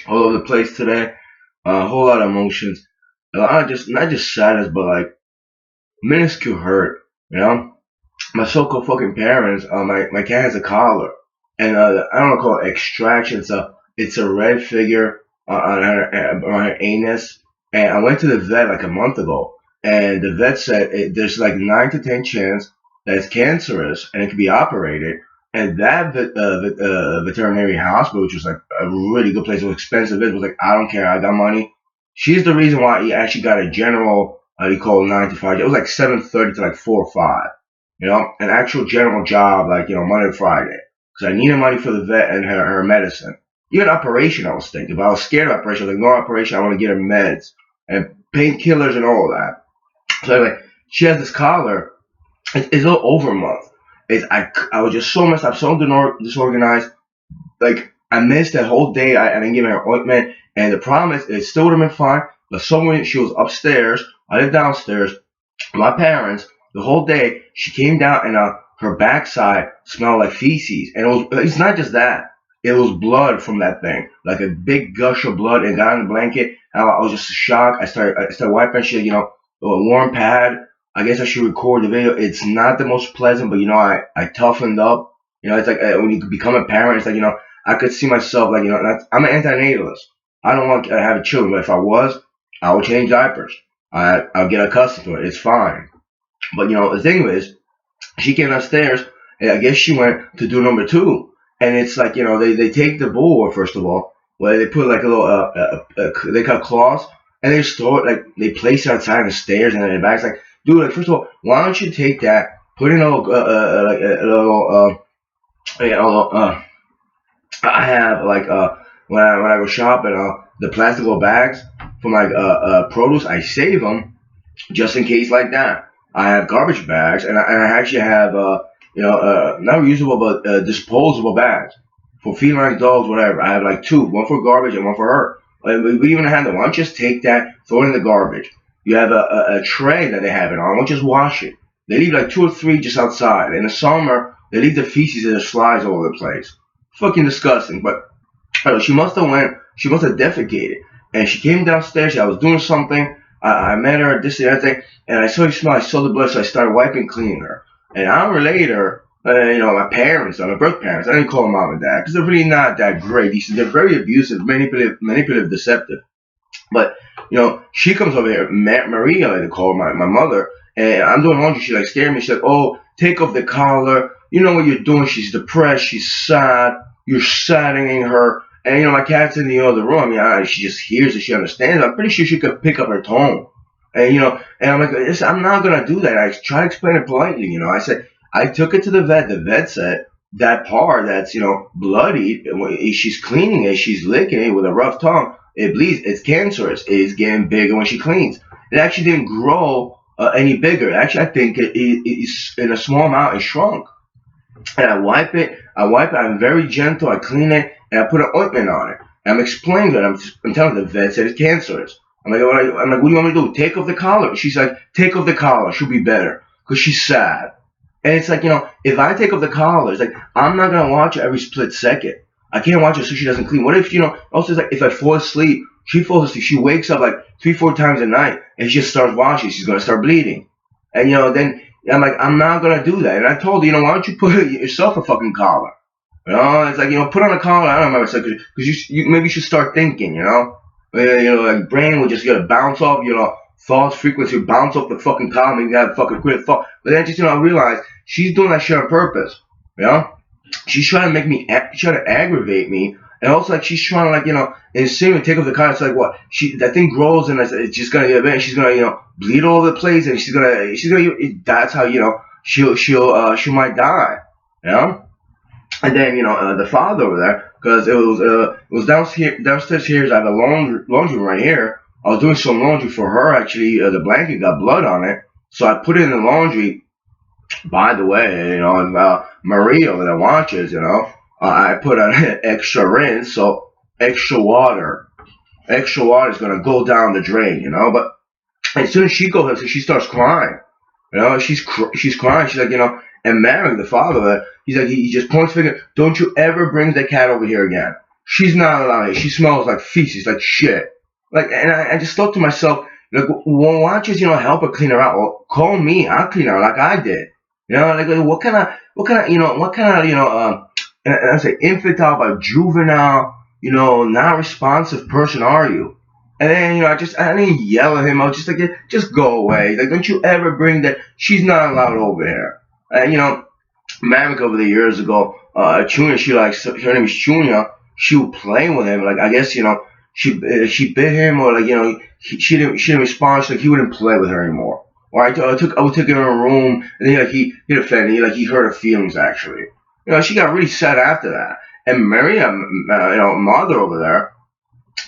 all over the place today. A whole lot of emotions. A lot of just not just sadness, but like minuscule hurt. You know, my so-called fucking parents. My cat has a collar, and I don't want to call it extraction. It's a red figure on her anus. And I went to the vet like a month ago, and the vet said there's like 9 to 10 chance that it's cancerous and it can be operated. And that veterinary hospital, which was like a really good place, it was expensive. It was like, I don't care, I got money. She's the reason why he actually got a general, you call it 9 to 5. It was like 7:30 to like 4 or 5. An actual general job, like, Monday to Friday. Because I needed money for the vet and her medicine. Even operation, I was thinking, but I was scared of operation. I was like, no operation, I want to get her meds and painkillers and all of that. So anyway, she has this collar. It's all over a month. I was just so messed up, so disorganized. Like, I missed that whole day. I didn't give her ointment. And the problem is, it still would have been fine. But somewhere she was upstairs. I live downstairs. My parents, the whole day, she came down and her backside smelled like feces. And it's not just that. It was blood from that thing. Like a big gush of blood, and got on the blanket. And I was just shocked. I started wiping. She had, a warm pad. I guess I should record the video. It's not the most pleasant, but I toughened up. It's like when you become a parent, it's like, I could see myself like, I'm an antinatalist. I don't want to have children, but if I was, I would change diapers. I'll get accustomed to it. It's fine. But the thing is, she came upstairs, and I guess she went to do number two. And it's like, they take the bull, first of all, where they put like a little, they cut cloths, and they just throw it, like, they place it outside the stairs, and then the back's like, dude, like, first of all, why don't you take that, put in a little, like a little, I have like when I go shopping, the plastic bags for my produce, I save them just in case like that. I have garbage bags, and I actually have not reusable but disposable bags for feline dogs, whatever. I have like two, one for garbage and one for her. Like, we even have them. Why don't you just take that, throw it in the garbage? You have a tray that they have it on. Why don't you just wash it? They leave like two or three just outside. In the summer, they leave the feces and the slides all over the place. Fucking disgusting. But she must have defecated. And she came downstairs. I was doing something. I met her, this and that thing. And I saw I saw the blood, so I started wiping, cleaning her. An hour later, my parents, my birth parents, I didn't call them mom and dad because they're really not that great. They're very abusive, manipulative, deceptive. But she comes over here, Maria, like they call her, my mother, and I'm doing laundry. She like scared me. She's like, "Oh, take off the collar. You know what you're doing? She's depressed. She's sad. You're saddening her." And my cat's in the other room. She just hears it. She understands. I'm pretty sure she could pick up her tone. And and I'm like, listen, I'm not gonna do that. I try to explain it politely. I said I took it to the vet. The vet said that part that's bloodied. She's cleaning it. She's licking it with a rough tongue. It bleeds. It's cancerous. It's getting bigger when she cleans. It actually didn't grow any bigger. Actually, I think it's in a small amount. It shrunk. And I wipe it. I'm very gentle. I clean it, and I put an ointment on it. And I'm explaining it. I'm telling the vet that it's cancerous. I'm like, what do you want me to do? Take off the collar. She's like, take off the collar. She'll be better because she's sad. And it's like, if I take off the collar, it's like I'm not gonna watch her every split second. I can't watch her so she doesn't clean. What if also it's like if I fall asleep, she falls asleep. She wakes up like 3, 4 times a night, and she just starts washing. She's gonna start bleeding. And then I'm like, I'm not gonna do that. And I told her, why don't you put yourself a fucking collar? It's like, put on a collar. I don't know, it's like, because you maybe you should start thinking, like brain will just get a bounce off, thoughts, frequency bounce off the fucking collar. Maybe have fucking quit thought. But then just I realize she's doing that shit on purpose. She's trying to make me, trying to aggravate me. And also, like, she's trying to, like, insinuate, take off the collar. It's like, what? That thing grows, and it's just gonna get bad. She's gonna, bleed all over the place, and that's how, she might die, And then, the father over there, because it was downstairs here. I have a laundry room right here. I was doing some laundry for her, actually. The blanket got blood on it. So I put it in the laundry. By the way, Maria over there watches, I put an extra rinse, so extra water. Extra water is going to go down the drain, But as soon as she goes up, she starts crying. She's crying. She's like, and Mary, the father, he's like, he just points finger. Don't you ever bring the cat over here again. she's not allowed. She smells like feces, like shit. Like, and I just thought to myself, like, well, why don't you just, help her clean her out? Or call me, I'll clean her like I did. Like, what kind of, and I say infantile, but juvenile, non-responsive person are you? And then, I didn't yell at him. I was just like, just go away. Like, don't you ever bring that. She's not allowed over here. And, Mavic over the years ago, Chunya, her name is Chunya. She would play with him. Like, I guess, she bit him, or like, she didn't respond. So like, he wouldn't play with her anymore. Or I would take her in a room, and then like he offended. He hurt her feelings actually. She got really sad after that. And Miriam, mother over there,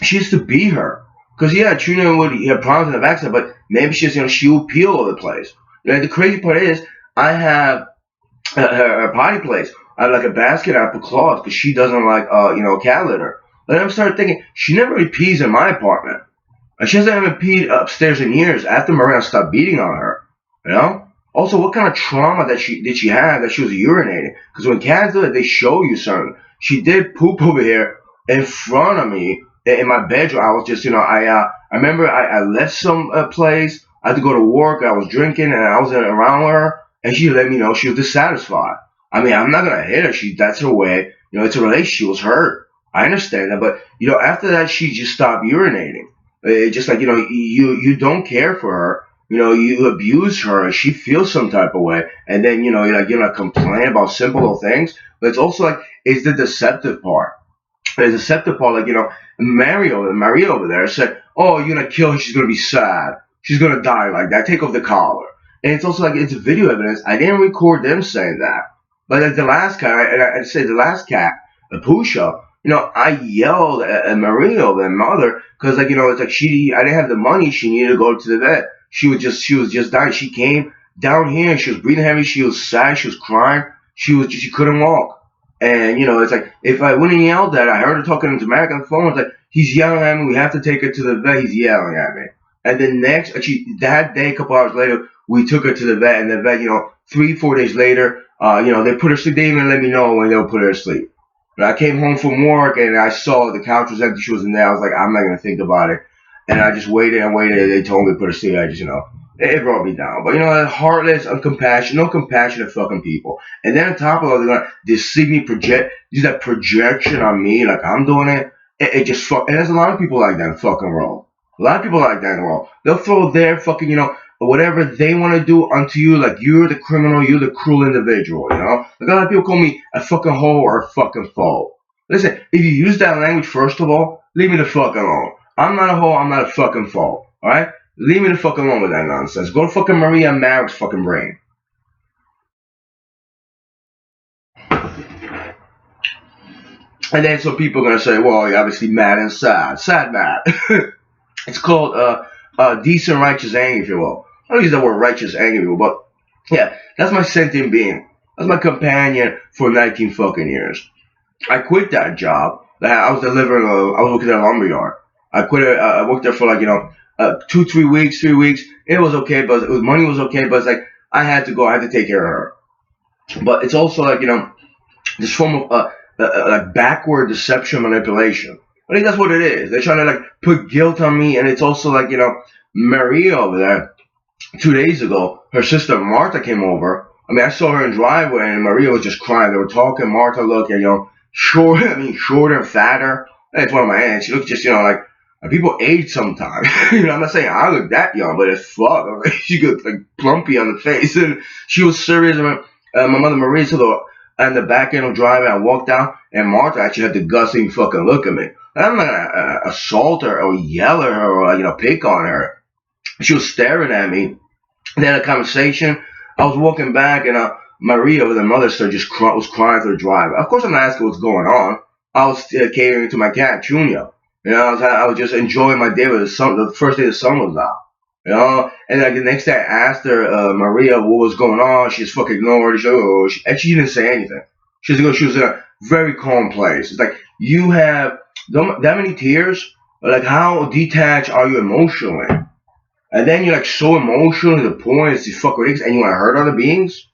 she used to beat her. Because yeah, Trina would have problems in the backside, but maybe she would pee all over the place. The crazy part is, I have her potty place. I have like a basket I put cloths because she doesn't like cat litter. But then I started thinking, she never really pees in my apartment. She hasn't even peed upstairs in years after Marina stopped beating on her. Also, what kind of trauma did she have that she was urinating? Because when cats do it, they show you something. She did poop over here in front of me in my bedroom. I was just, I remember I left some place. I had to go to work. I was drinking and I wasn't around her, and she let me know she was dissatisfied. I mean, I'm not gonna hit her. That's her way. It's a relationship. She was hurt. I understand that, but after that, she just stopped urinating. It's just like you don't care for her. You abuse her, and she feels some type of way, and then you're not complain about simple little things. But it's also like it's the deceptive part. The deceptive part, like Maria over there said, "Oh, you're gonna kill her. She's gonna be sad. She's gonna die like that. Take off the collar." And it's also like it's video evidence. I didn't record them saying that, but like the last cat, I said the last cat, Pusha. I yelled at Maria, their mother, because like it's like I didn't have the money. She needed to go to the vet. She was just dying. She came down here and she was breathing heavy. She was sad. She was crying. She couldn't walk. And it's like if I wouldn't yelled at her, I heard her talking to Mac on the phone. It's like he's yelling at me. We have to take her to the vet. He's yelling at me. And then that day, a couple hours later, we took her to the vet. And the vet, 3-4 days later, they put her to sleep. They didn't even let me know when they would put her to sleep. And I came home from work and I saw the couch was empty. She was in there. I was like, I'm not gonna think about it. And I just waited and waited. They told me to put her to sleep. I just, it brought me down. But heartless, uncompassionate, no compassionate fucking people. And then on top of it, they're gonna deceive me, use that projection on me, like I'm doing it. It just fuck. And there's a lot of people like that in fucking world. A lot of people like that in the world. They'll throw their fucking, whatever they want to do onto you, like you're the criminal, you're the cruel individual, Like a lot of people call me a fucking hoe or a fucking foe. Listen, if you use that language, first of all, leave me the fuck alone. I'm not a hoe, I'm not a fucking foe, alright? Leave me the fuck alone with that nonsense. Go to fucking Maria Marrick's fucking brain. And then some people are gonna say, well, you're obviously mad and sad. Sad mad. It's called decent righteous anger, if you will. I don't use that word righteous anger, but yeah, that's my sentient being. That's my companion for 19 fucking years. I quit that job. I was delivering. I was working at a lumberyard. I quit it. I worked there for like 2-3 weeks, 3 weeks. It was okay, but money was okay. But it's like I had to go. I had to take care of her. But it's also like this form of like backward deception manipulation. I think that's what it is. They're trying to like put guilt on me, and it's also like Maria over there. 2 days ago, her sister Martha came over. I mean, I saw her in the driveway, and Maria was just crying. They were talking. Martha looked, shorter and fatter. That's one of my aunts. She looked just, like people age sometimes. I'm not saying I look that young, but it's fuck. She got like plumpy on the face, and she was serious. My mother Maria to the back end of driving. I walked out, and Martha actually had the guts to even fucking look at me. I'm not gonna assault her or yell at her or pick on her. She was staring at me. They had a conversation. I was walking back, and Maria, the mother, was crying through the drive. Of course, I'm not asking what's going on. I was catering to my cat, Junior. I was just enjoying my day with the sun. The first day the sun was out. And like the next day, I asked her, Maria, what was going on. She just fucking ignored it. She didn't say anything. She was in a very calm place. It's like you have that many tears. Like how detached are you emotionally? And then you're like so emotional to the point it's fucking ridiculous, and you want to hurt other beings.